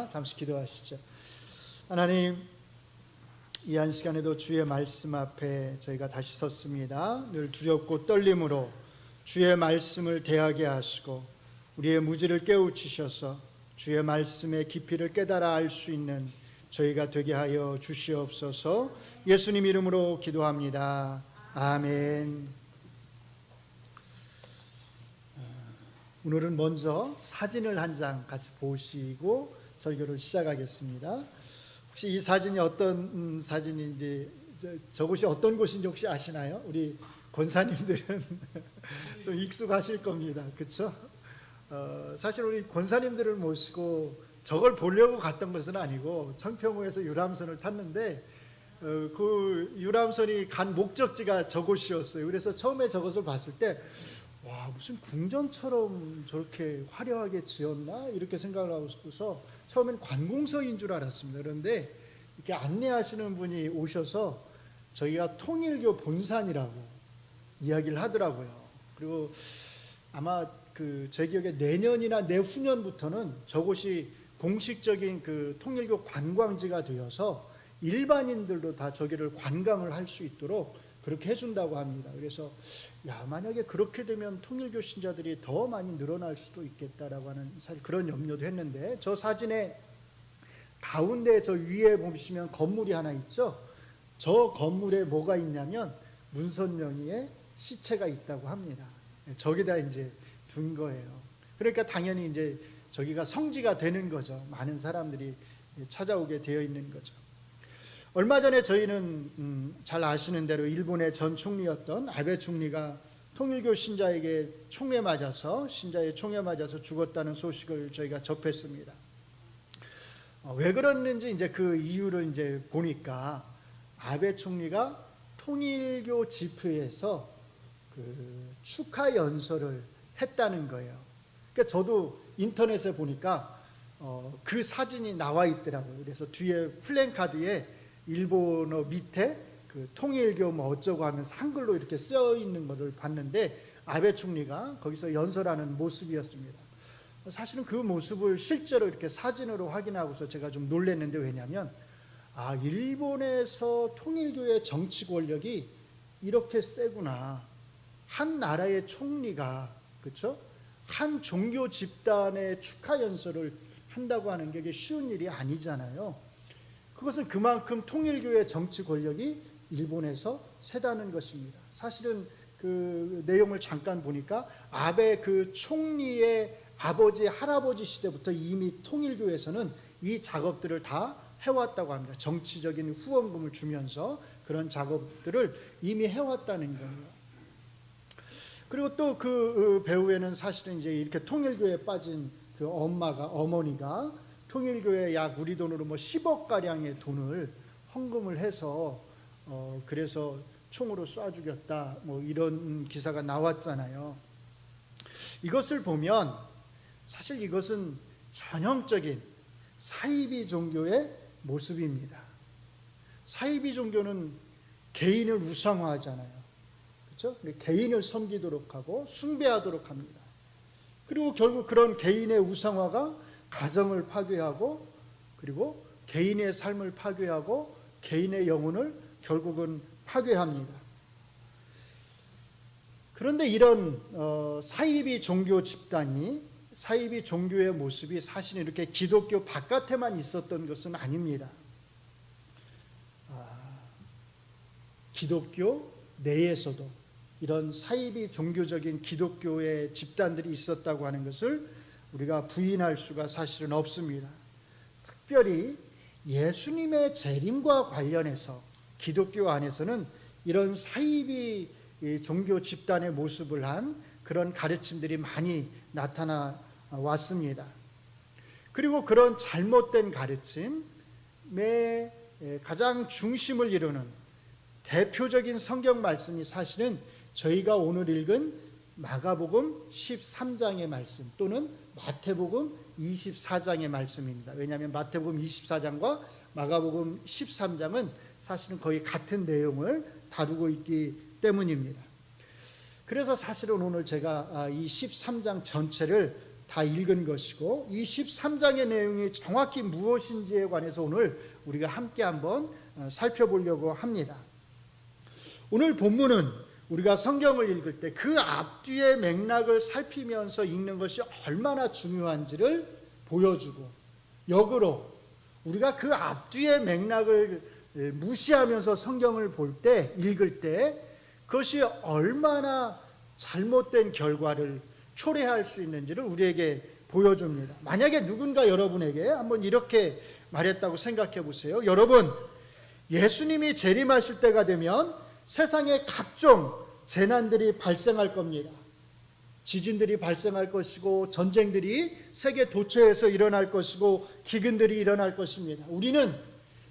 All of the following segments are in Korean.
잠시 기도하시죠. 하나님, 이 한 시간에도 주의 말씀 앞에 저희가 다시 섰습니다. 늘 두렵고 떨림으로 주의 말씀을 대하게 하시고 우리의 무지를 깨우치셔서 주의 말씀의 깊이를 깨달아 알 수 있는 저희가 되게 하여 주시옵소서. 예수님 이름으로 기도합니다. 아멘. 오늘은 먼저 사진을 한 장 같이 보시고 설교를 시작하겠습니다. 혹시 이 사진이 어떤 사진인지, 저곳이 어떤 곳인지 혹시 아시나요? 우리 권사님들은 좀 익숙하실 겁니다. 그렇죠? 사실 우리 권사님들을 모시고 저걸 보려고 갔던 것은 아니고 청평호에서 유람선을 탔는데 그 유람선이 간 목적지가 저곳이었어요. 그래서 처음에 저것을 봤을 때 와, 무슨 궁전처럼 저렇게 화려하게 지었나? 이렇게 생각을 하고서 처음엔 관공서인 줄 알았습니다. 그런데 이렇게 안내하시는 분이 오셔서 저희가 통일교 본산이라고 이야기를 하더라고요. 그리고 아마 제 기억에 내년이나 내후년부터는 저곳이 공식적인 통일교 관광지가 되어서 일반인들도 다 저기를 관광을 할 수 있도록 그렇게 해준다고 합니다. 그래서 만약에 그렇게 되면 통일교 신자들이 더 많이 늘어날 수도 있겠다라고 하는 사실 그런 염려도 했는데, 저 사진에 가운데 저 위에 보시면 건물이 하나 있죠. 저 건물에 뭐가 있냐면 문선명이의 시체가 있다고 합니다. 저기다 이제 둔 거예요. 그러니까 당연히 이제 저기가 성지가 되는 거죠. 많은 사람들이 찾아오게 되어 있는 거죠. 얼마 전에 저희는 잘 아시는 대로 일본의 전 총리였던 아베 총리가 통일교 신자의 총에 맞아서 죽었다는 소식을 저희가 접했습니다. 왜 그랬는지 이제 그 이유를 이제 보니까 아베 총리가 통일교 집회에서 축하 연설을 했다는 거예요. 그러니까 저도 인터넷에 보니까 그 사진이 나와 있더라고요. 그래서 뒤에 플랜카드에 일본어 밑에 통일교 뭐 어쩌고 하면서 한글로 이렇게 써 있는 것을 봤는데 아베 총리가 거기서 연설하는 모습이었습니다. 사실은 그 모습을 실제로 이렇게 사진으로 확인하고서 제가 좀 놀랐는데, 왜냐하면 일본에서 통일교의 정치 권력이 이렇게 세구나. 한 나라의 총리가, 그렇죠? 한 종교 집단의 축하 연설을 한다고 하는 게 이게 쉬운 일이 아니잖아요. 그것은 그만큼 통일교의 정치 권력이 일본에서 세다는 것입니다. 사실은 그 내용을 잠깐 보니까 아베 총리의 아버지, 할아버지 시대부터 이미 통일교에서는 이 작업들을 다 해왔다고 합니다. 정치적인 후원금을 주면서 그런 작업들을 이미 해왔다는 거예요. 그리고 또 그 배후에는 사실은 이제 이렇게 통일교에 빠진 어머니가 통일교에 약 우리 돈으로 10억 가량의 돈을 헌금을 해서 그래서 총으로 쏴 죽였다, 이런 기사가 나왔잖아요. 이것을 보면 사실 이것은 전형적인 사이비 종교의 모습입니다. 사이비 종교는 개인을 우상화하잖아요. 그렇죠? 개인을 섬기도록 하고 숭배하도록 합니다. 그리고 결국 그런 개인의 우상화가 가정을 파괴하고, 그리고 개인의 삶을 파괴하고 개인의 영혼을 결국은 파괴합니다. 그런데 이런 사이비 종교 집단이, 사이비 종교의 모습이 사실 이렇게 기독교 바깥에만 있었던 것은 아닙니다. 기독교 내에서도 이런 사이비 종교적인 기독교의 집단들이 있었다고 하는 것을 우리가 부인할 수가 사실은 없습니다. 특별히 예수님의 재림과 관련해서 기독교 안에서는 이런 사이비 종교 집단의 모습을 한 그런 가르침들이 많이 나타나 왔습니다. 그리고 그런 잘못된 가르침의 가장 중심을 이루는 대표적인 성경 말씀이 사실은 저희가 오늘 읽은 마가복음 13장의 말씀 또는 마태복음 24장의 말씀입니다. 왜냐하면 마태복음 24장과 마가복음 13장은 사실은 거의 같은 내용을 다루고 있기 때문입니다. 그래서 사실은 오늘 제가 이 13장 전체를 다 읽은 것이고 이 13장의 내용이 정확히 무엇인지에 관해서 오늘 우리가 함께 한번 살펴보려고 합니다. 오늘 본문은 우리가 성경을 읽을 때 그 앞뒤의 맥락을 살피면서 읽는 것이 얼마나 중요한지를 보여주고, 역으로 우리가 그 앞뒤의 맥락을 무시하면서 성경을 볼 때, 읽을 때 그것이 얼마나 잘못된 결과를 초래할 수 있는지를 우리에게 보여줍니다. 만약에 누군가 여러분에게 한번 이렇게 말했다고 생각해 보세요. 여러분, 예수님이 재림하실 때가 되면 세상에 각종 재난들이 발생할 겁니다. 지진들이 발생할 것이고, 전쟁들이 세계 도처에서 일어날 것이고, 기근들이 일어날 것입니다. 우리는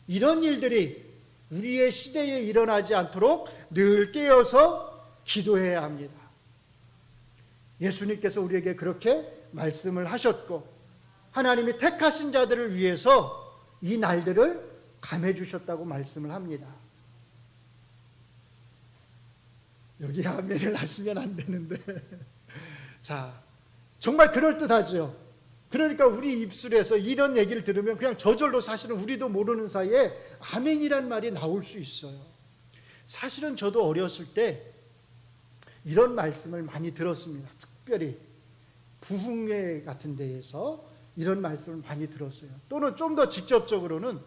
이런 일들이 우리의 시대에 일어나지 않도록 늘 깨어서 기도해야 합니다. 예수님께서 우리에게 그렇게 말씀을 하셨고, 하나님이 택하신 자들을 위해서 이 날들을 감해 주셨다고 말씀을 합니다. 여기 아멘을 하시면 안 되는데 자, 정말 그럴듯하죠. 그러니까 우리 입술에서 이런 얘기를 들으면 그냥 저절로 사실은 우리도 모르는 사이에 아멘이란 말이 나올 수 있어요. 사실은 저도 어렸을 때 이런 말씀을 많이 들었습니다. 특별히 부흥회 같은 데에서 이런 말씀을 많이 들었어요. 또는 좀 더 직접적으로는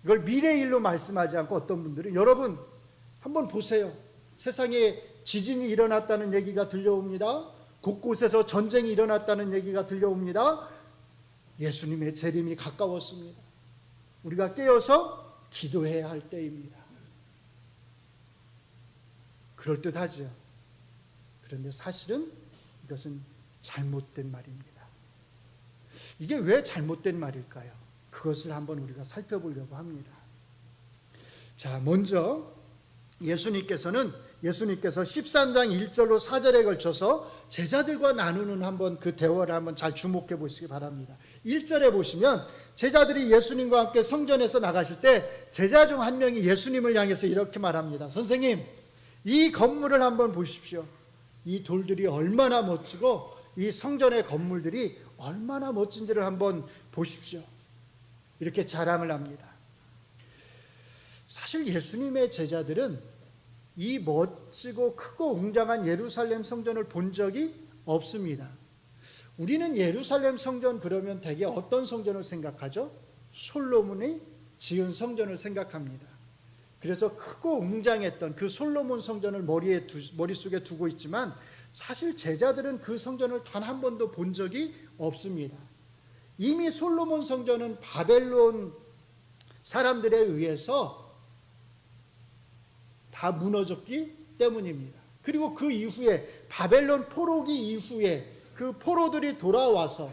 이걸 미래일로 말씀하지 않고 어떤 분들은, 여러분 한번 보세요. 세상에 지진이 일어났다는 얘기가 들려옵니다. 곳곳에서 전쟁이 일어났다는 얘기가 들려옵니다. 예수님의 재림이 가까웠습니다. 우리가 깨어서 기도해야 할 때입니다. 그럴듯하죠. 그런데 사실은 이것은 잘못된 말입니다. 이게 왜 잘못된 말일까요? 그것을 한번 우리가 살펴보려고 합니다. 자, 먼저 예수님께서 13장 1절로 4절에 걸쳐서 제자들과 나누는 한번 그 대화를 한번 잘 주목해 보시기 바랍니다. 1절에 보시면 제자들이 예수님과 함께 성전에서 나가실 때 제자 중 한 명이 예수님을 향해서 이렇게 말합니다. 선생님, 이 건물을 한번 보십시오. 이 돌들이 얼마나 멋지고 이 성전의 건물들이 얼마나 멋진지를 한번 보십시오. 이렇게 자랑을 합니다. 사실 예수님의 제자들은 이 멋지고 크고 웅장한 예루살렘 성전을 본 적이 없습니다. 우리는 예루살렘 성전 그러면 대개 어떤 성전을 생각하죠? 솔로몬이 지은 성전을 생각합니다. 그래서 크고 웅장했던 그 솔로몬 성전을 머릿속에 두고 있지만 사실 제자들은 그 성전을 단 한 번도 본 적이 없습니다. 이미 솔로몬 성전은 바벨론 사람들에 의해서 다 무너졌기 때문입니다. 그리고 그 이후에 바벨론 포로기 이후에 그 포로들이 돌아와서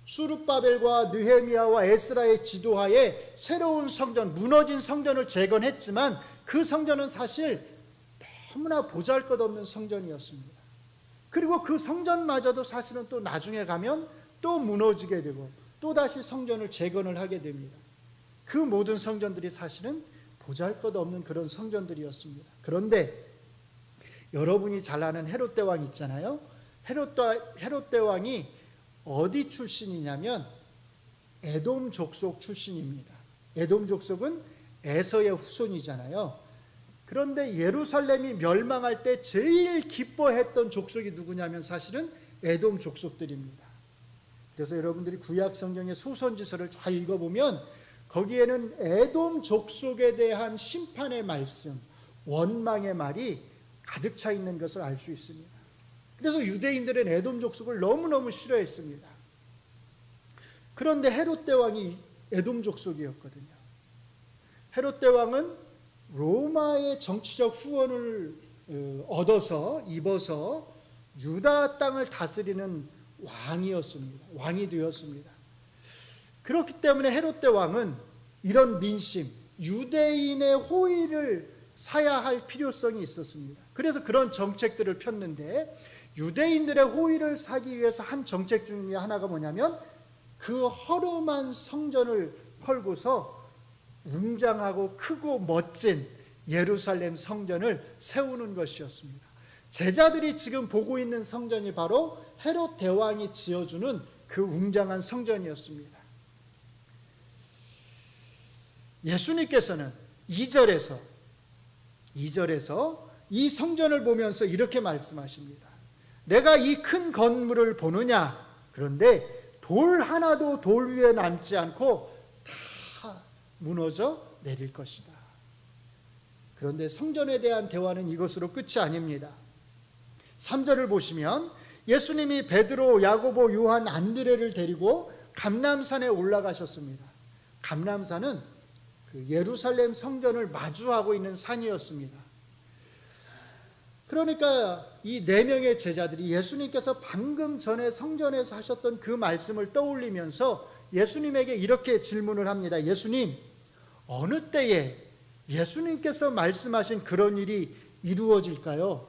수룹바벨과 느헤미야와 에스라의 지도하에 새로운 성전, 무너진 성전을 재건했지만 그 성전은 사실 너무나 보잘것없는 성전이었습니다. 그리고 그 성전마저도 사실은 또 나중에 가면 또 무너지게 되고 또다시 성전을 재건을 하게 됩니다. 그 모든 성전들이 사실은 보잘것없는 그런 성전들이었습니다. 그런데 여러분이 잘 아는 헤롯 대왕 있잖아요. 헤롯 대왕이 어디 출신이냐면 에돔 족속 출신입니다. 에돔 족속은 에서의 후손이잖아요. 그런데 예루살렘이 멸망할 때 제일 기뻐했던 족속이 누구냐면 사실은 에돔 족속들입니다. 그래서 여러분들이 구약 성경의 소선지서를 잘 읽어보면 거기에는 에돔 족속에 대한 심판의 말씀, 원망의 말이 가득 차 있는 것을 알 수 있습니다. 그래서 유대인들은 에돔 족속을 너무너무 싫어했습니다. 그런데 헤롯 대왕이 에돔 족속이었거든요. 헤롯 대왕은 로마의 정치적 후원을 입어서 유다 땅을 다스리는 왕이었습니다. 왕이 되었습니다. 그렇기 때문에 헤롯 대왕은 이런 민심, 유대인의 호의를 사야 할 필요성이 있었습니다. 그래서 그런 정책들을 폈는데 유대인들의 호의를 사기 위해서 한 정책 중에 하나가 뭐냐면 그 허름한 성전을 헐고서 웅장하고 크고 멋진 예루살렘 성전을 세우는 것이었습니다. 제자들이 지금 보고 있는 성전이 바로 헤롯 대왕이 지어주는 그 웅장한 성전이었습니다. 예수님께서는 2절에서 이 성전을 보면서 이렇게 말씀하십니다. 내가 이 큰 건물을 보느냐? 그런데 돌 하나도 돌 위에 남지 않고 다 무너져 내릴 것이다. 그런데 성전에 대한 대화는 이것으로 끝이 아닙니다. 3절을 보시면 예수님이 베드로, 야고보, 요한, 안드레를 데리고 감람산에 올라가셨습니다. 감람산은 그 예루살렘 성전을 마주하고 있는 산이었습니다. 그러니까 이 4명의 제자들이 예수님께서 방금 전에 성전에서 하셨던 그 말씀을 떠올리면서 예수님에게 이렇게 질문을 합니다. 예수님, 어느 때에 예수님께서 말씀하신 그런 일이 이루어질까요?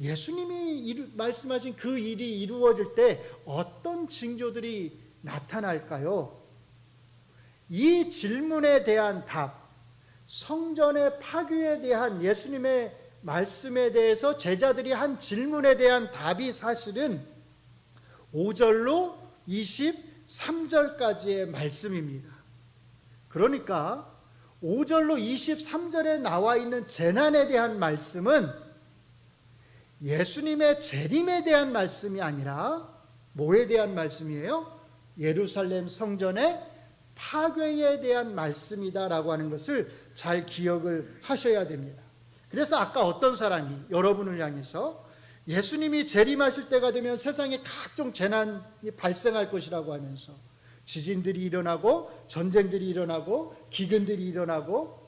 예수님이 말씀하신 그 일이 이루어질 때 어떤 징조들이 나타날까요? 이 질문에 대한 답, 성전의 파괴에 대한 예수님의 말씀에 대해서 제자들이 한 질문에 대한 답이 사실은 5절로 23절까지의 말씀입니다. 그러니까 5절로 23절에 나와 있는 재난에 대한 말씀은 예수님의 재림에 대한 말씀이 아니라 뭐에 대한 말씀이에요? 예루살렘 성전의 파괴에 대한 말씀이다라고 하는 것을 잘 기억을 하셔야 됩니다. 그래서 아까 어떤 사람이 여러분을 향해서 예수님이 재림하실 때가 되면 세상에 각종 재난이 발생할 것이라고 하면서 지진들이 일어나고 전쟁들이 일어나고 기근들이 일어나고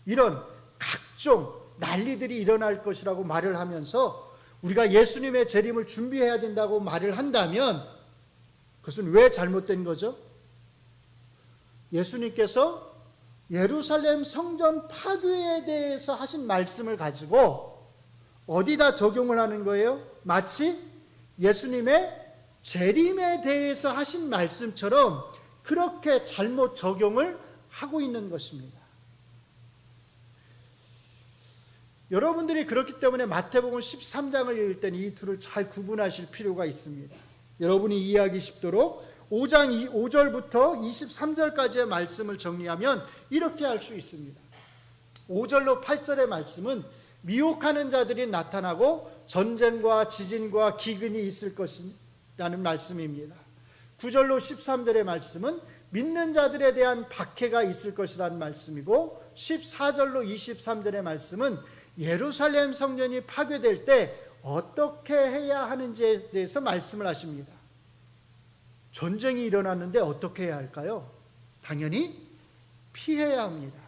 이런 각종 난리들이 일어날 것이라고 말을 하면서 우리가 예수님의 재림을 준비해야 된다고 말을 한다면 그것은 왜 잘못된 거죠? 예수님께서 예루살렘 성전 파괴에 대해서 하신 말씀을 가지고 어디다 적용을 하는 거예요? 마치 예수님의 재림에 대해서 하신 말씀처럼 그렇게 잘못 적용을 하고 있는 것입니다. 여러분들이 그렇기 때문에 마태복음 13장을 읽을 때는 이 둘을 잘 구분하실 필요가 있습니다. 여러분이 이해하기 쉽도록 5장 5절부터 23절까지의 말씀을 정리하면 이렇게 할 수 있습니다. 5절로 8절의 말씀은 미혹하는 자들이 나타나고 전쟁과 지진과 기근이 있을 것이라는 말씀입니다. 9절로 13절의 말씀은 믿는 자들에 대한 박해가 있을 것이라는 말씀이고 14절로 23절의 말씀은 예루살렘 성전이 파괴될 때 어떻게 해야 하는지에 대해서 말씀을 하십니다. 전쟁이 일어났는데 어떻게 해야 할까요? 당연히 피해야 합니다.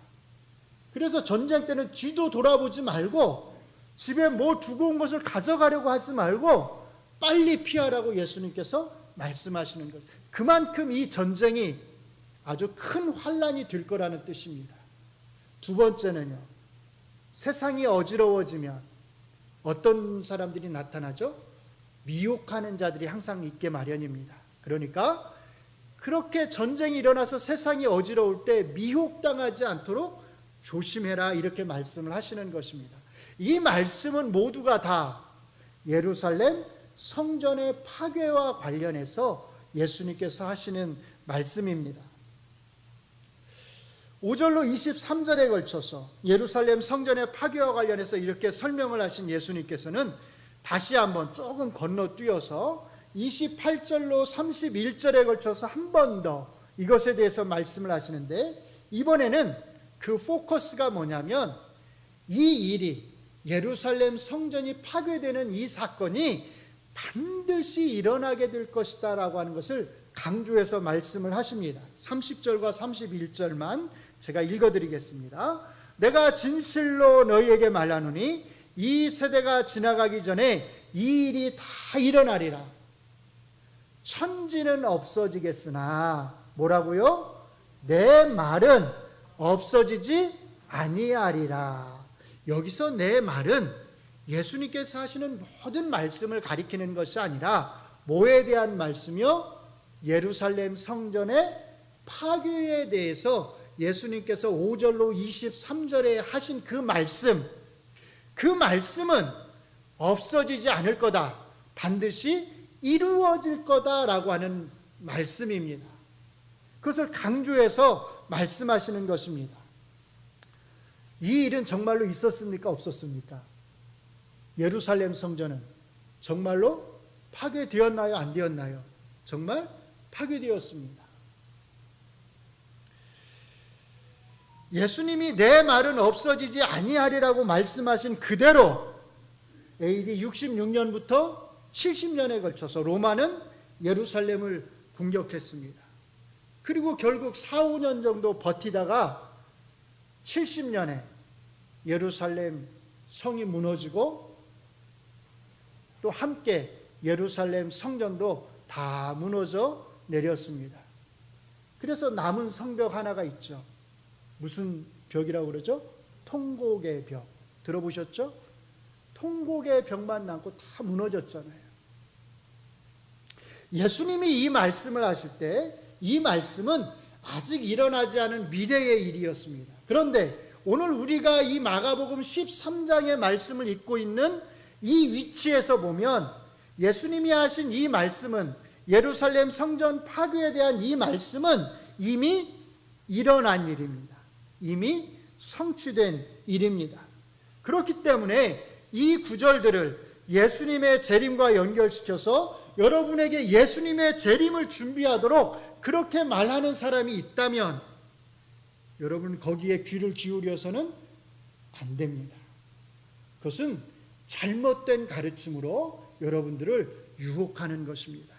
그래서 전쟁 때는 뒤도 돌아보지 말고 집에 뭐 두고 온 것을 가져가려고 하지 말고 빨리 피하라고 예수님께서 말씀하시는 것. 그만큼 이 전쟁이 아주 큰 환란이 될 거라는 뜻입니다. 두 번째는요. 세상이 어지러워지면 어떤 사람들이 나타나죠? 미혹하는 자들이 항상 있게 마련입니다. 그러니까 그렇게 전쟁이 일어나서 세상이 어지러울 때 미혹당하지 않도록 조심해라 이렇게 말씀을 하시는 것입니다. 이 말씀은 모두가 다 예루살렘 성전의 파괴와 관련해서 예수님께서 하시는 말씀입니다. 5절로 23절에 걸쳐서 예루살렘 성전의 파괴와 관련해서 이렇게 설명을 하신 예수님께서는 다시 한번 조금 건너뛰어서 28절로 31절에 걸쳐서 한 번 더 이것에 대해서 말씀을 하시는데 이번에는 그 포커스가 뭐냐면 이 일이 예루살렘 성전이 파괴되는 이 사건이 반드시 일어나게 될 것이다 라고 하는 것을 강조해서 말씀을 하십니다. 30절과 31절만 제가 읽어드리겠습니다. 내가 진실로 너희에게 말하노니 이 세대가 지나가기 전에 이 일이 다 일어나리라. 천지는 없어지겠으나 뭐라고요? 내 말은 없어지지 아니하리라. 여기서 내 말은 예수님께서 하시는 모든 말씀을 가리키는 것이 아니라 뭐에 대한 말씀이요? 예루살렘 성전의 파괴에 대해서 예수님께서 5절로 23절에 하신 그 말씀은 없어지지 않을 거다. 반드시 이루어질 거다라고 하는 말씀입니다. 그것을 강조해서 말씀하시는 것입니다. 이 일은 정말로 있었습니까? 없었습니까? 예루살렘 성전은 정말로 파괴되었나요? 안 되었나요? 정말 파괴되었습니다. 예수님이 내 말은 없어지지 아니하리라고 말씀하신 그대로 AD 66년부터 70년에 걸쳐서 로마는 예루살렘을 공격했습니다. 그리고 결국 4, 5년 정도 버티다가 70년에 예루살렘 성이 무너지고 또 함께 예루살렘 성전도 다 무너져 내렸습니다. 그래서 남은 성벽 하나가 있죠. 무슨 벽이라고 그러죠? 통곡의 벽. 들어보셨죠? 통곡의 벽만 남고 다 무너졌잖아요. 예수님이 이 말씀을 하실 때 이 말씀은 아직 일어나지 않은 미래의 일이었습니다. 그런데 오늘 우리가 이 마가복음 13장의 말씀을 읽고 있는 이 위치에서 보면 예수님이 하신 이 말씀은, 예루살렘 성전 파괴에 대한 이 말씀은 이미 일어난 일입니다. 이미 성취된 일입니다. 그렇기 때문에 이 구절들을 예수님의 재림과 연결시켜서 여러분에게 예수님의 재림을 준비하도록 그렇게 말하는 사람이 있다면 여러분 거기에 귀를 기울여서는 안 됩니다. 그것은 잘못된 가르침으로 여러분들을 유혹하는 것입니다.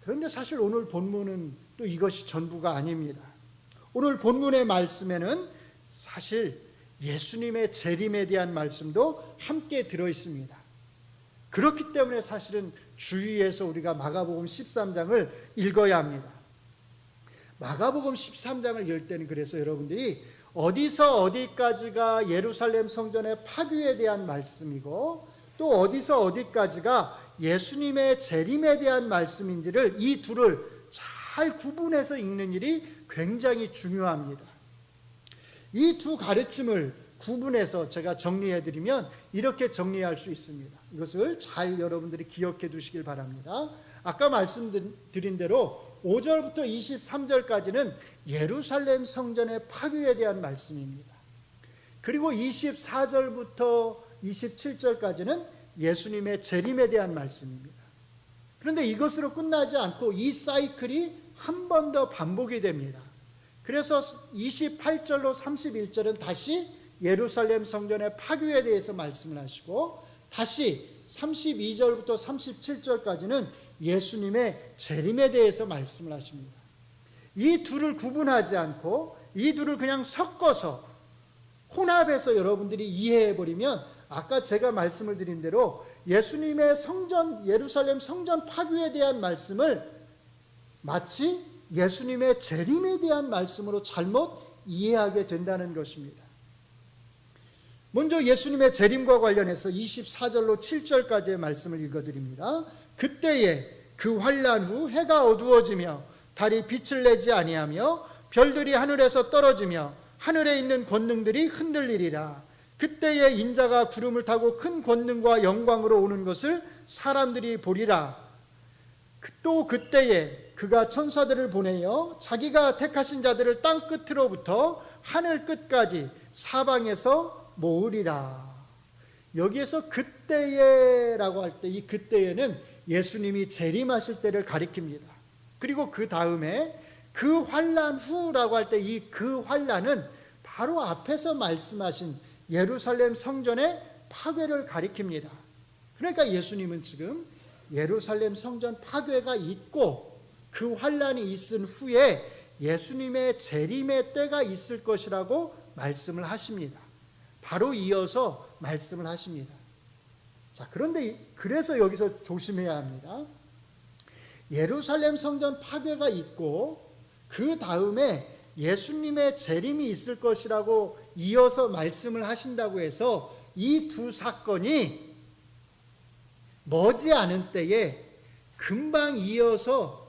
그런데 사실 오늘 본문은 또 이것이 전부가 아닙니다. 오늘 본문의 말씀에는 사실 예수님의 재림에 대한 말씀도 함께 들어있습니다. 그렇기 때문에 사실은 주의해서 우리가 마가복음 13장을 읽어야 합니다. 마가복음 13장을 열 때는 그래서 여러분들이 어디서 어디까지가 예루살렘 성전의 파괴에 대한 말씀이고 또 어디서 어디까지가 예수님의 재림에 대한 말씀인지를 이 둘을 잘 구분해서 읽는 일이 굉장히 중요합니다. 이 두 가르침을 구분해서 제가 정리해드리면 이렇게 정리할 수 있습니다. 이것을 잘 여러분들이 기억해 두시길 바랍니다. 아까 말씀드린 대로 5절부터 23절까지는 예루살렘 성전의 파괴에 대한 말씀입니다. 그리고 24절부터 27절까지는 예수님의 재림에 대한 말씀입니다. 그런데 이것으로 끝나지 않고 이 사이클이 한 번 더 반복이 됩니다. 그래서 28절로 31절은 다시 예루살렘 성전의 파괴에 대해서 말씀을 하시고 다시 32절부터 37절까지는 예수님의 재림에 대해서 말씀을 하십니다. 이 둘을 구분하지 않고 이 둘을 그냥 섞어서 혼합해서 여러분들이 이해해버리면 아까 제가 말씀을 드린 대로 예수님의 성전, 예루살렘 성전 파괴에 대한 말씀을 마치 예수님의 재림에 대한 말씀으로 잘못 이해하게 된다는 것입니다. 먼저 예수님의 재림과 관련해서 24절로 7절까지의 말씀을 읽어드립니다. 그때에 그 환난 후 해가 어두워지며 달이 빛을 내지 아니하며 별들이 하늘에서 떨어지며 하늘에 있는 권능들이 흔들리리라. 그때에 인자가 구름을 타고 큰 권능과 영광으로 오는 것을 사람들이 보리라. 또 그때에 그가 천사들을 보내어 자기가 택하신 자들을 땅 끝으로부터 하늘 끝까지 사방에서 모으리라. 여기에서 그때에라고 할 때 이 그때에는 예수님이 재림하실 때를 가리킵니다. 그리고 그 다음에 그 환난 후라고 할 때 이 그 환난은 바로 앞에서 말씀하신 예루살렘 성전의 파괴를 가리킵니다. 그러니까 예수님은 지금 예루살렘 성전 파괴가 있고 그 환난이 있은 후에 예수님의 재림의 때가 있을 것이라고 말씀을 하십니다. 바로 이어서 말씀을 하십니다. 자, 그런데 그래서 여기서 조심해야 합니다. 예루살렘 성전 파괴가 있고 그 다음에 예수님의 재림이 있을 것이라고 이어서 말씀을 하신다고 해서 이 두 사건이 머지않은 때에 금방 이어서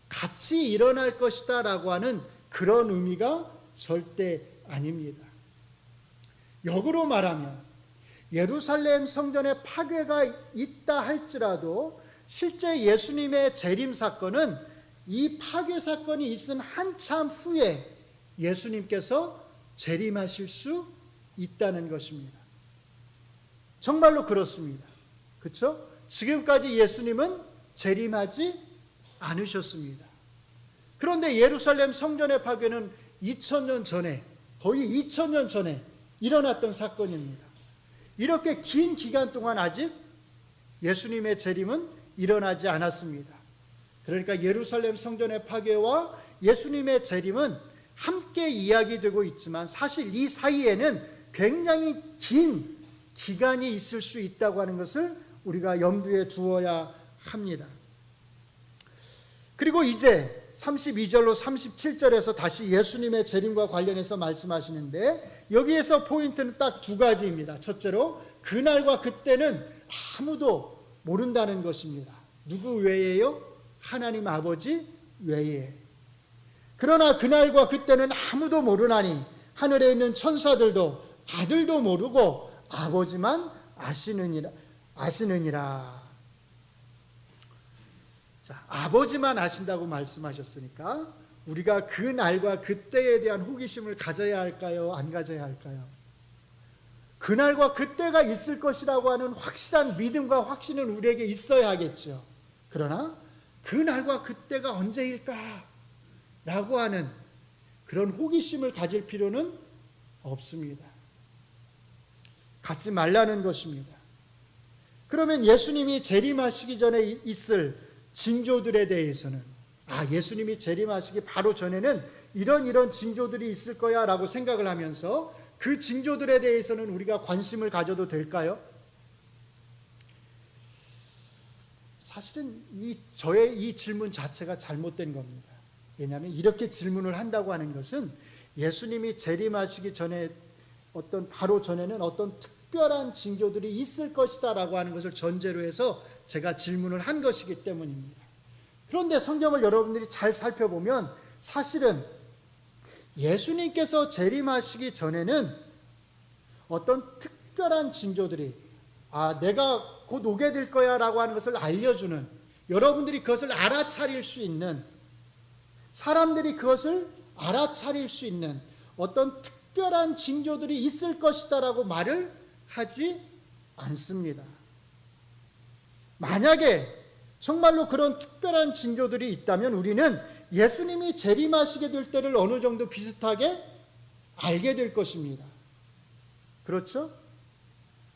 같이 일어날 것이다 라고 하는 그런 의미가 절대 아닙니다. 역으로 말하면 예루살렘 성전의 파괴가 있다 할지라도 실제 예수님의 재림 사건은 이 파괴 사건이 있은 한참 후에 예수님께서 재림하실 수 있다는 것입니다. 정말로 그렇습니다. 그렇죠? 지금까지 예수님은 재림하지 않으셨습니다. 그런데 예루살렘 성전의 파괴는 2000년 전에, 거의 2000년 전에 일어났던 사건입니다. 이렇게 긴 기간 동안 아직 예수님의 재림은 일어나지 않았습니다. 그러니까 예루살렘 성전의 파괴와 예수님의 재림은 함께 이야기되고 있지만 사실 이 사이에는 굉장히 긴 기간이 있을 수 있다고 하는 것을 우리가 염두에 두어야 합니다. 그리고 이제 32절로 37절에서 다시 예수님의 재림과 관련해서 말씀하시는데 여기에서 포인트는 딱 두 가지입니다. 첫째로 그날과 그때는 아무도 모른다는 것입니다. 누구 외에요? 하나님 아버지 외에. 그러나 그날과 그때는 아무도 모르나니 하늘에 있는 천사들도 아들도 모르고 아버지만 아시느니라. 자, 아버지만 아신다고 말씀하셨으니까 우리가 그 날과 그때에 대한 호기심을 가져야 할까요? 안 가져야 할까요? 그날과 그때가 있을 것이라고 하는 확실한 믿음과 확신은 우리에게 있어야 하겠죠. 그러나 그날과 그때가 언제일까? 라고 하는 그런 호기심을 가질 필요는 없습니다. 갖지 말라는 것입니다. 그러면 예수님이 재림하시기 전에 있을 징조들에 대해서는 예수님이 재림하시기 바로 전에는 이런 징조들이 있을 거야 라고 생각을 하면서 그 징조들에 대해서는 우리가 관심을 가져도 될까요? 사실은 저의 이 질문 자체가 잘못된 겁니다. 왜냐하면 이렇게 질문을 한다고 하는 것은 예수님이 재림하시기 전에 바로 전에는 어떤 특별한 징조들이 있을 것이다 라고 하는 것을 전제로 해서 제가 질문을 한 것이기 때문입니다. 그런데 성경을 여러분들이 잘 살펴보면 사실은 예수님께서 재림하시기 전에는 어떤 특별한 징조들이 내가 곧 오게 될 거야 라고 하는 것을 알려주는, 여러분들이 그것을 알아차릴 수 있는, 사람들이 그것을 알아차릴 수 있는 어떤 특별한 징조들이 있을 것이다 라고 말을 하지 않습니다. 만약에 정말로 그런 특별한 징조들이 있다면 우리는 예수님이 재림하시게 될 때를 어느 정도 비슷하게 알게 될 것입니다. 그렇죠?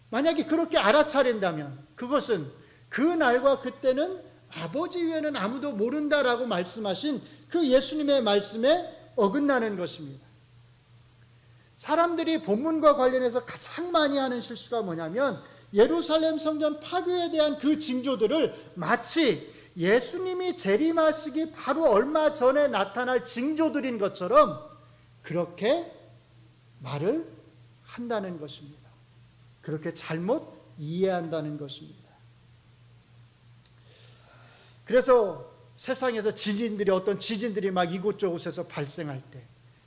만약에 그렇게 알아차린다면 그것은 그 날과 그때는 아버지 외에는 아무도 모른다라고 말씀하신 그 예수님의 말씀에 어긋나는 것입니다. 사람들이 본문과 관련해서 가장 많이 하는 실수가 뭐냐면 예루살렘 성전 파괴에 대한 그 징조들을 마치 예수님이 재림하시기 바로 얼마 전에 나타날 징조들인 것처럼 그렇게 말을 한다는 것입니다. 그렇게 잘못 이해한다는 것입니다. 그래서 세상에서 어떤 지진들이 막 이곳저곳에서 발생할 때,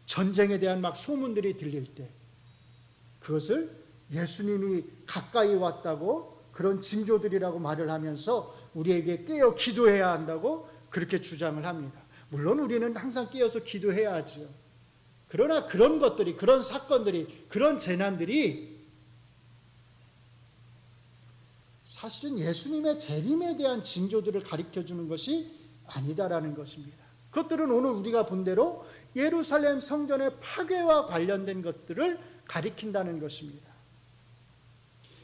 전쟁에 대한 막 소문들이 들릴 때 그것을 예수님이 가까이 왔다고 그런 징조들이라고 말을 하면서 우리에게 깨어 기도해야 한다고 그렇게 주장을 합니다. 물론 우리는 항상 깨어서 기도해야 하지요. 그러나 그런 것들이, 그런 사건들이, 그런 재난들이 사실은 예수님의 재림에 대한 징조들을 가르쳐주는 것이 아니다라는 것입니다. 그것들은 오늘 우리가 본 대로 예루살렘 성전의 파괴와 관련된 것들을 가리킨다는 것입니다.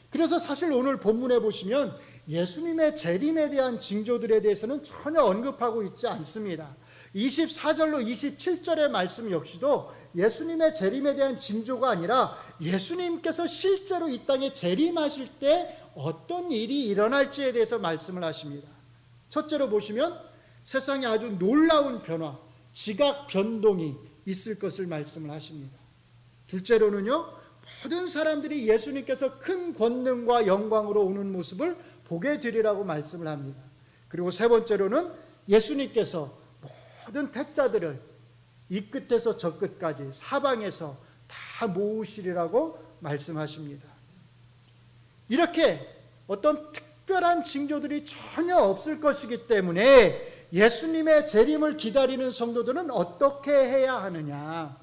그래서 사실 오늘 본문에 보시면 예수님의 재림에 대한 징조들에 대해서는 전혀 언급하고 있지 않습니다. 24절로 27절의 말씀 역시도 예수님의 재림에 대한 징조가 아니라 예수님께서 실제로 이 땅에 재림하실 때 어떤 일이 일어날지에 대해서 말씀을 하십니다. 첫째로 보시면 세상에 아주 놀라운 변화, 지각 변동이 있을 것을 말씀을 하십니다. 둘째로는요, 모든 사람들이 예수님께서 큰 권능과 영광으로 오는 모습을 보게 되리라고 말씀을 합니다. 그리고 세 번째로는 예수님께서 모든 택자들을 이 끝에서 저 끝까지 사방에서 다 모으시리라고 말씀하십니다. 이렇게 어떤 특별한 징조들이 전혀 없을 것이기 때문에 예수님의 재림을 기다리는 성도들은 어떻게 해야 하느냐,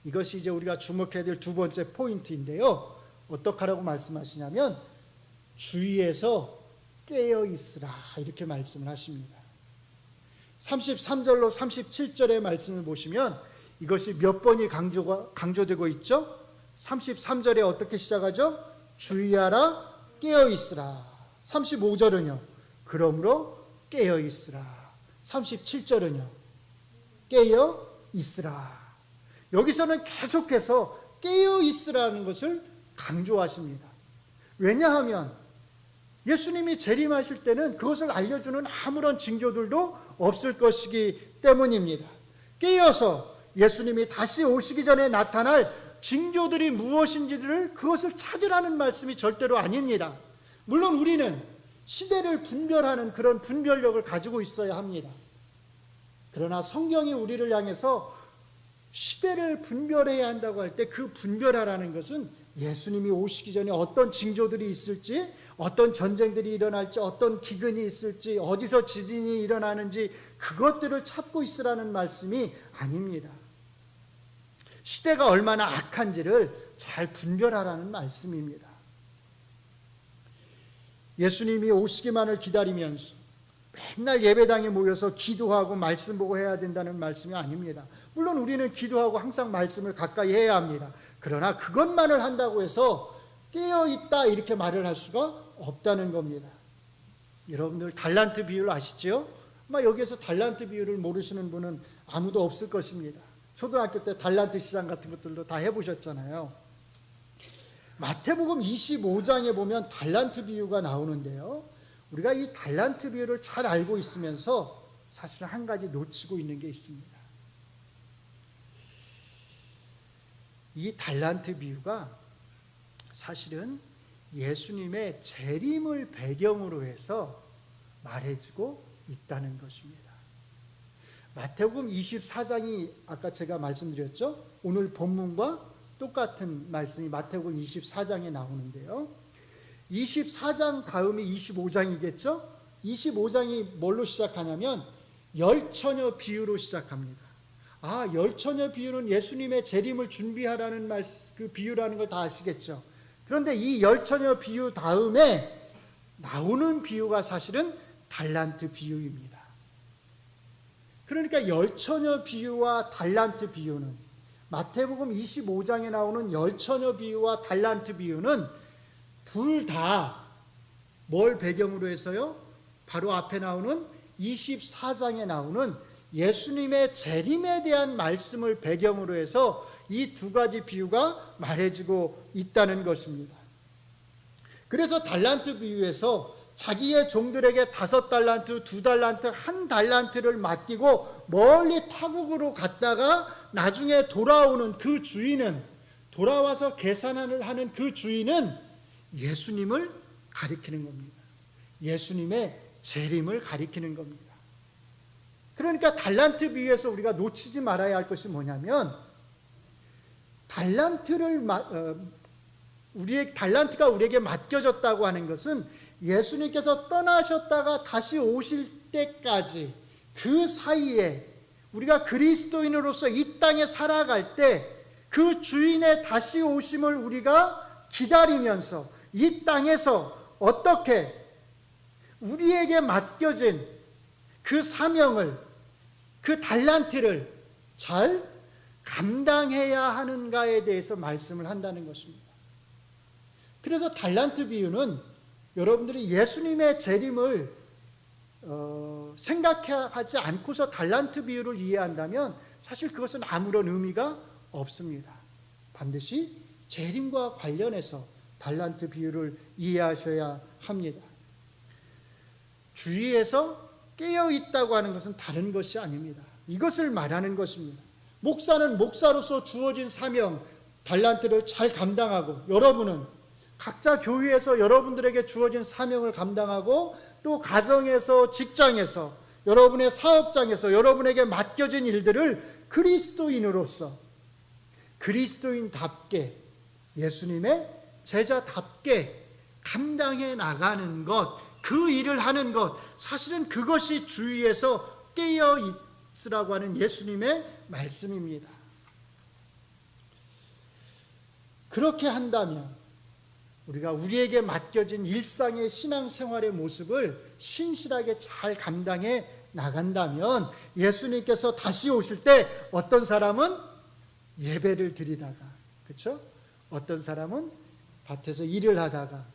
이것이 이제 우리가 주목해야 될 두 번째 포인트인데요. 어떻게 하라고 말씀하시냐면 주위에서 깨어 있으라, 이렇게 말씀을 하십니다. 33절로 37절의 말씀을 보시면 이것이 몇 번이 강조되고 있죠? 33절에 어떻게 시작하죠? 주의하라, 깨어 있으라. 35절은요, 그러므로 깨어 있으라. 37절은요, 깨어 있으라. 여기서는 계속해서 깨어 있으라는 것을 강조하십니다. 왜냐하면 예수님이 재림하실 때는 그것을 알려주는 아무런 징조들도 없을 것이기 때문입니다. 깨어서 예수님이 다시 오시기 전에 나타날 징조들이 무엇인지를 그것을 찾으라는 말씀이 절대로 아닙니다. 물론 우리는 시대를 분별하는 그런 분별력을 가지고 있어야 합니다. 그러나 성경이 우리를 향해서 시대를 분별해야 한다고 할 때 그 분별하라는 것은 예수님이 오시기 전에 어떤 징조들이 있을지, 어떤 전쟁들이 일어날지, 어떤 기근이 있을지, 어디서 지진이 일어나는지 그것들을 찾고 있으라는 말씀이 아닙니다. 시대가 얼마나 악한지를 잘 분별하라는 말씀입니다. 예수님이 오시기만을 기다리면서 맨날 예배당에 모여서 기도하고 말씀 보고 해야 된다는 말씀이 아닙니다. 물론 우리는 기도하고 항상 말씀을 가까이 해야 합니다. 그러나 그것만을 한다고 해서 깨어있다 이렇게 말을 할 수가 없다는 겁니다. 여러분들 달란트 비유를 아시죠? 아마 여기에서 달란트 비유를 모르시는 분은 아무도 없을 것입니다. 초등학교 때 달란트 시장 같은 것들도 다 해보셨잖아요. 마태복음 25장에 보면 달란트 비유가 나오는데요, 우리가 이 달란트 비유를 잘 알고 있으면서 사실은 한 가지 놓치고 있는 게 있습니다. 이 달란트 비유가 사실은 예수님의 재림을 배경으로 해서 말해지고 있다는 것입니다. 마태복음 24장이 아까 제가 말씀드렸죠? 오늘 본문과 똑같은 말씀이 마태복음 24장에 나오는데요, 24장 다음이 25장이겠죠? 25장이 뭘로 시작하냐면 열처녀 비유로 시작합니다. 열처녀 비유는 예수님의 재림을 준비하라는 그 비유라는 걸 다 아시겠죠? 그런데 이 열처녀 비유 다음에 나오는 비유가 사실은 달란트 비유입니다. 그러니까 열처녀 비유와 달란트 비유는, 마태복음 25장에 나오는 열처녀 비유와 달란트 비유는 둘 다 뭘 배경으로 해서요? 바로 앞에 나오는 24장에 나오는 예수님의 재림에 대한 말씀을 배경으로 해서 이 두 가지 비유가 말해지고 있다는 것입니다. 그래서 달란트 비유에서 자기의 종들에게 5달란트, 2달란트, 1달란트를 맡기고 멀리 타국으로 갔다가 나중에 돌아오는 그 주인은, 돌아와서 계산을 하는 그 주인은 예수님을 가리키는 겁니다. 예수님의 재림을 가리키는 겁니다. 그러니까 달란트 비유에서 우리가 놓치지 말아야 할 것이 뭐냐면, 달란트가 우리에게 맡겨졌다고 하는 것은 예수님께서 떠나셨다가 다시 오실 때까지 그 사이에 우리가 그리스도인으로서 이 땅에 살아갈 때 그 주인의 다시 오심을 우리가 기다리면서 이 땅에서 어떻게 우리에게 맡겨진 그 사명을, 그 달란트를 잘 감당해야 하는가에 대해서 말씀을 한다는 것입니다. 그래서 달란트 비유는 여러분들이 예수님의 재림을 생각하지 않고서 달란트 비유를 이해한다면 사실 그것은 아무런 의미가 없습니다. 반드시 재림과 관련해서 달란트 비유를 이해하셔야 합니다. 주위에서 깨어있다고 하는 것은 다른 것이 아닙니다. 이것을 말하는 것입니다. 목사는 목사로서 주어진 사명, 달란트를 잘 감당하고, 여러분은 각자 교회에서 여러분들에게 주어진 사명을 감당하고, 또 가정에서, 직장에서, 여러분의 사업장에서 여러분에게 맡겨진 일들을 그리스도인으로서 그리스도인답게, 예수님의 제자답게 감당해 나가는 것, 그 일을 하는 것, 사실은 그것이 주위에서 깨어 있으라고 하는 예수님의 말씀입니다. 그렇게 한다면 우리가 우리에게 맡겨진 일상의 신앙생활의 모습을 신실하게 잘 감당해 나간다면 예수님께서 다시 오실 때 어떤 사람은 예배를 드리다가, 그렇죠? 어떤 사람은 밭에서 일을 하다가,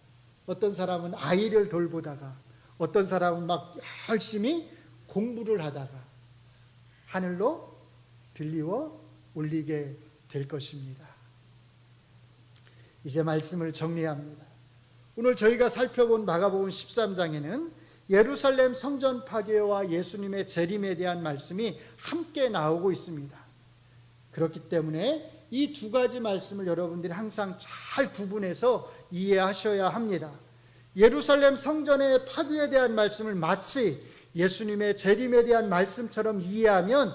어떤 사람은 아이를 돌보다가, 어떤 사람은 막 열심히 공부를 하다가 하늘로 들리워 올리게 될 것입니다. 이제 말씀을 정리합니다. 오늘 저희가 살펴본 마가복음 13장에는 예루살렘 성전 파괴와 예수님의 재림에 대한 말씀이 함께 나오고 있습니다. 그렇기 때문에 이 두 가지 말씀을 여러분들이 항상 잘 구분해서 이해하셔야 합니다. 예루살렘 성전의 파괴에 대한 말씀을 마치 예수님의 재림에 대한 말씀처럼 이해하면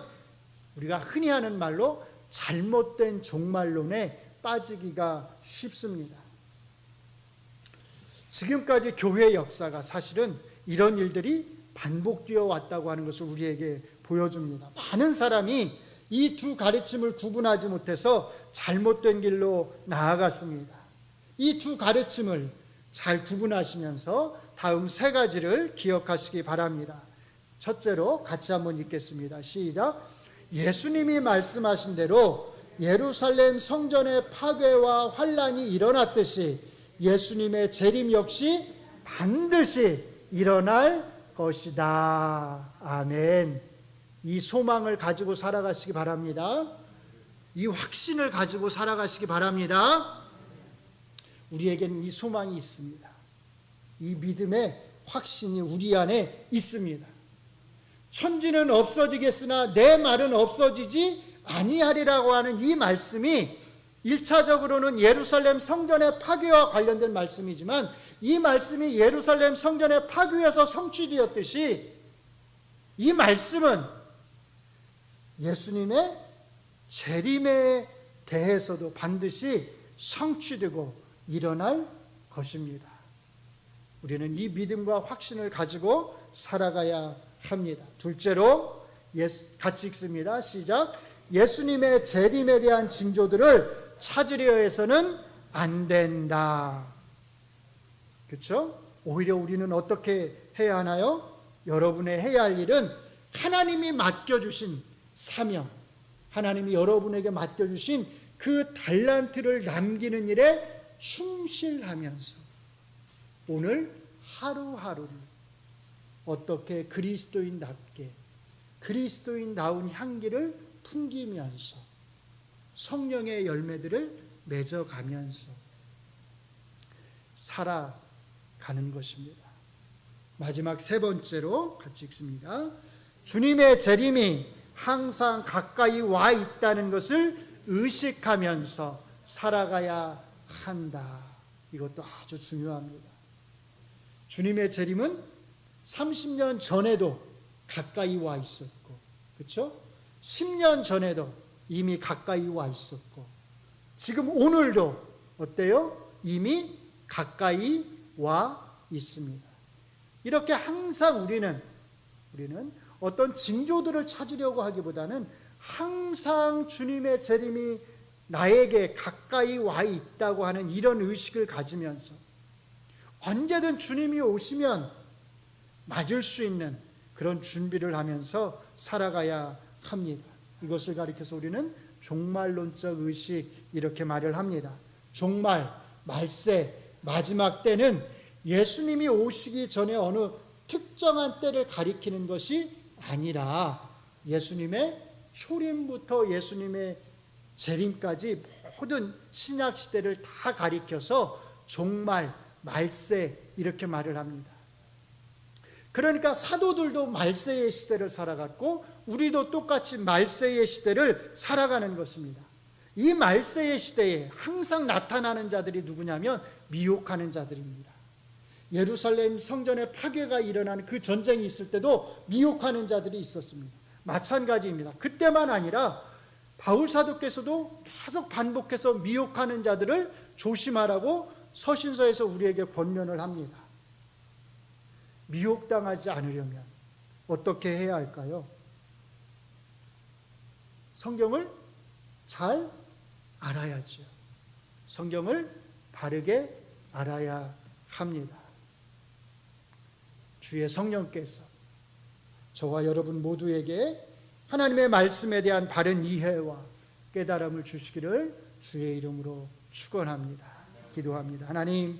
우리가 흔히 하는 말로 잘못된 종말론에 빠지기가 쉽습니다. 지금까지 교회 역사가 사실은 이런 일들이 반복되어 왔다고 하는 것을 우리에게 보여줍니다. 많은 사람이 이 두 가르침을 구분하지 못해서 잘못된 길로 나아갔습니다. 이 두 가르침을 잘 구분하시면서 다음 세 가지를 기억하시기 바랍니다. 첫째로 같이 한번 읽겠습니다. 시작. 예수님이 말씀하신 대로 예루살렘 성전의 파괴와 환란이 일어났듯이 예수님의 재림 역시 반드시 일어날 것이다. 아멘. 이 소망을 가지고 살아가시기 바랍니다. 이 확신을 가지고 살아가시기 바랍니다. 우리에게는 이 소망이 있습니다. 이 믿음의 확신이 우리 안에 있습니다. 천지는 없어지겠으나 내 말은 없어지지 아니하리라고 하는 이 말씀이 1차적으로는 예루살렘 성전의 파괴와 관련된 말씀이지만 이 말씀이 예루살렘 성전의 파괴에서 성취되었듯이 이 말씀은 예수님의 재림에 대해서도 반드시 성취되고 일어날 것입니다. 우리는 이 믿음과 확신을 가지고 살아가야 합니다. 둘째로 같이 읽습니다. 시작. 예수님의 재림에 대한 징조들을 찾으려 해서는 안 된다. 그렇죠? 오히려 우리는 어떻게 해야 하나요? 여러분의 해야 할 일은 하나님이 맡겨주신 사명, 하나님이 여러분에게 맡겨주신 그 달란트를 남기는 일에 충실하면서 오늘 하루하루를 어떻게 그리스도인답게 그리스도인다운 향기를 풍기면서 성령의 열매들을 맺어가면서 살아가는 것입니다. 마지막 세 번째로 같이 읽습니다. 주님의 재림이 항상 가까이 와 있다는 것을 의식하면서 살아가야 한다. 이것도 아주 중요합니다. 주님의 재림은 30년 전에도 가까이 와 있었고, 그렇죠? 10년 전에도 이미 가까이 와 있었고, 지금 오늘도 어때요? 이미 가까이 와 있습니다. 이렇게 항상 우리는 어떤 징조들을 찾으려고 하기보다는 항상 주님의 재림이 나에게 가까이 와 있다고 하는 이런 의식을 가지면서 언제든 주님이 오시면 맞을 수 있는 그런 준비를 하면서 살아가야 합니다. 이것을 가리켜서 우리는 종말론적 의식 이렇게 말을 합니다. 종말, 말세, 마지막 때는 예수님이 오시기 전에 어느 특정한 때를 가리키는 것이 아니라 예수님의 초림부터 예수님의 재림까지 모든 신약 시대를 다 가리켜서 종말, 말세 이렇게 말을 합니다. 그러니까 사도들도 말세의 시대를 살아갔고 우리도 똑같이 말세의 시대를 살아가는 것입니다. 이 말세의 시대에 항상 나타나는 자들이 누구냐면 미혹하는 자들입니다. 예루살렘 성전의 파괴가 일어나는 그 전쟁이 있을 때도 미혹하는 자들이 있었습니다. 마찬가지입니다. 그때만 아니라 바울 사도께서도 계속 반복해서 미혹하는 자들을 조심하라고 서신서에서 우리에게 권면을 합니다. 미혹당하지 않으려면 어떻게 해야 할까요? 성경을 잘 알아야죠. 성경을 바르게 알아야 합니다. 주의 성령께서 저와 여러분 모두에게 하나님의 말씀에 대한 바른 이해와 깨달음을 주시기를 주의 이름으로 축원합니다. 기도합니다. 하나님,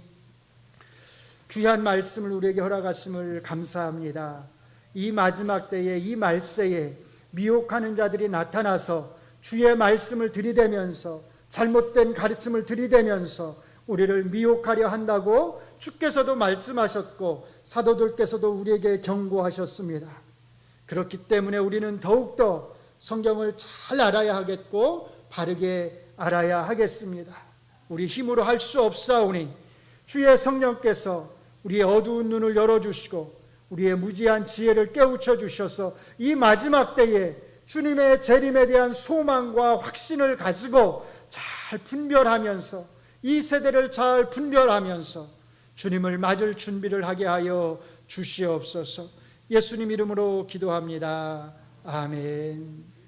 귀한 말씀을 우리에게 허락하심을 감사합니다. 이 마지막 때에, 이 말세에 미혹하는 자들이 나타나서 주의 말씀을 들이대면서 잘못된 가르침을 들이대면서 우리를 미혹하려 한다고 주께서도 말씀하셨고 사도들께서도 우리에게 경고하셨습니다. 그렇기 때문에 우리는 더욱더 성경을 잘 알아야 하겠고 바르게 알아야 하겠습니다. 우리 힘으로 할 수 없사오니 주의 성령께서 우리의 어두운 눈을 열어주시고 우리의 무지한 지혜를 깨우쳐 주셔서 이 마지막 때에 주님의 재림에 대한 소망과 확신을 가지고 잘 분별하면서 이 세대를 잘 분별하면서 주님을 맞을 준비를 하게 하여 주시옵소서. 예수님 이름으로 기도합니다. 아멘.